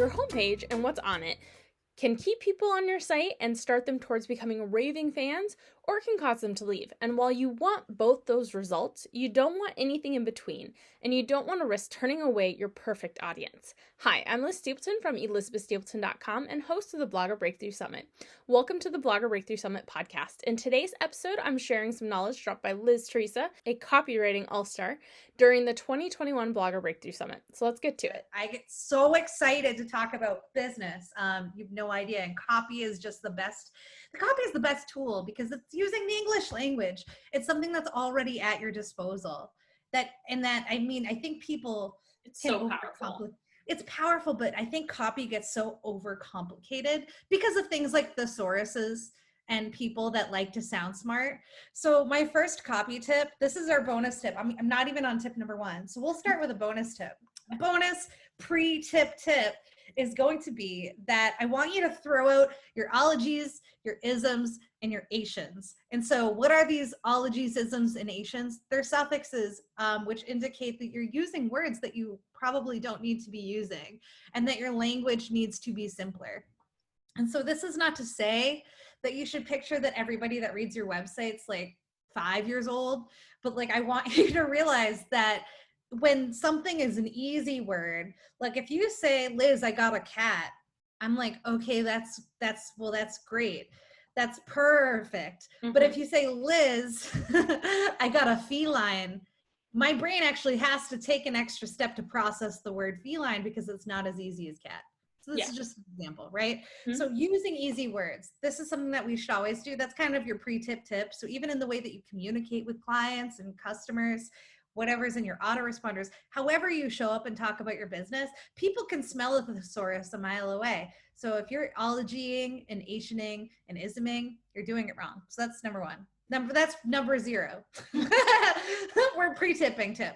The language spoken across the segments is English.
Your homepage and what's on it can keep people on your site and start them towards becoming raving fans, or it can cause them to leave. And while you want both those results, you don't want anything in between, and you don't want to risk turning away your perfect audience. Hi, I'm Liz Stapleton from ElizabethStapleton.com and host of the Blogger Breakthrough Summit. Welcome to the Blogger Breakthrough Summit podcast. In today's episode, I'm sharing some knowledge dropped by Theresa, a copywriting all-star, during the 2021 Blogger Breakthrough Summit. So let's get to it. I get so excited to talk about business. You've no idea. And copy is just the best. The copy is the best tool because it's using the English language. It's something that's already at your disposal. I think people It's so powerful. It's powerful, but I think copy gets so overcomplicated because of things like thesauruses and people that like to sound smart. So my first copy tip, this is our bonus tip. I'm not even on tip number 1. So we'll start with a bonus tip. Bonus pre-tip tip is going to be that I want you to throw out your ologies, your isms, and your ations. And so what are these ologies, isms, and ations? They're suffixes which indicate that you're using words that you probably don't need to be using and that your language needs to be simpler. And so this is not to say that you should picture that everybody that reads your website's like 5 years old, but like I want you to realize that when something is an easy word, like if you say, Liz, I got a cat, I'm like, okay, that's great. That's perfect. Mm-hmm. But if you say, Liz, I got a feline, my brain actually has to take an extra step to process the word feline because it's not as easy as cat. So this is just an example, right? Mm-hmm. So using easy words, this is something that we should always do. That's kind of your pre-tip tip. So even in the way that you communicate with clients and customers, whatever's in your autoresponders, however you show up and talk about your business, people can smell a thesaurus a mile away. So if you're ologying and ationing and isming, you're doing it wrong. So that's number 1. That's number 0. We're pre-tipping tip.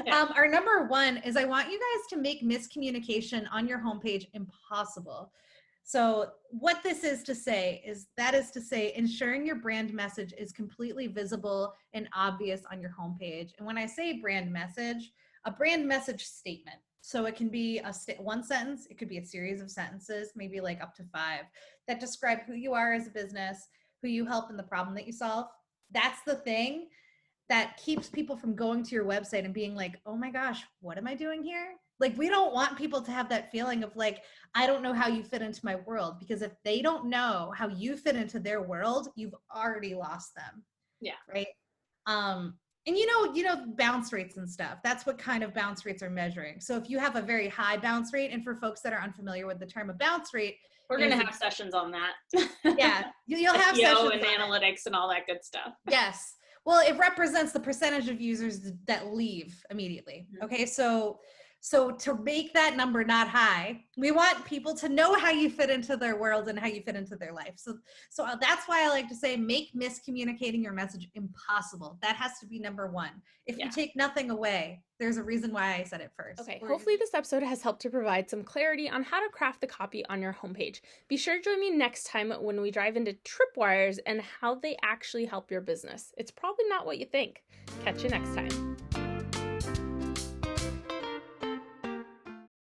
Yeah. Our number 1 is I want you guys to make miscommunication on your homepage impossible. So what this is to say is ensuring your brand message is completely visible and obvious on your homepage. And when I say brand message, a brand message statement. So it can be one sentence, it could be a series of sentences, maybe like up to 5, that describe who you are as a business, who you help, and the problem that you solve. That's the thing that keeps people from going to your website and being like, oh my gosh, what am I doing here? Like, we don't want people to have that feeling of like, I don't know how you fit into my world, because if they don't know how you fit into their world, you've already lost them. Yeah. Right. And you know, bounce rates and stuff, that's what kind of bounce rates are measuring. So if you have a very high bounce rate, and for folks that are unfamiliar with the term of bounce rate, we're going to have sessions on that. Yeah. You'll have SEO sessions and analytics and all that good stuff. Yes. Well, it represents the percentage of users that leave immediately. Okay. So to make that number not high, we want people to know how you fit into their world and how you fit into their life. So that's why I like to say, make miscommunicating your message impossible. That has to be number 1. If you take nothing away, there's a reason why I said it first. Okay, hopefully this episode has helped to provide some clarity on how to craft the copy on your homepage. Be sure to join me next time when we dive into tripwires and how they actually help your business. It's probably not what you think. Catch you next time.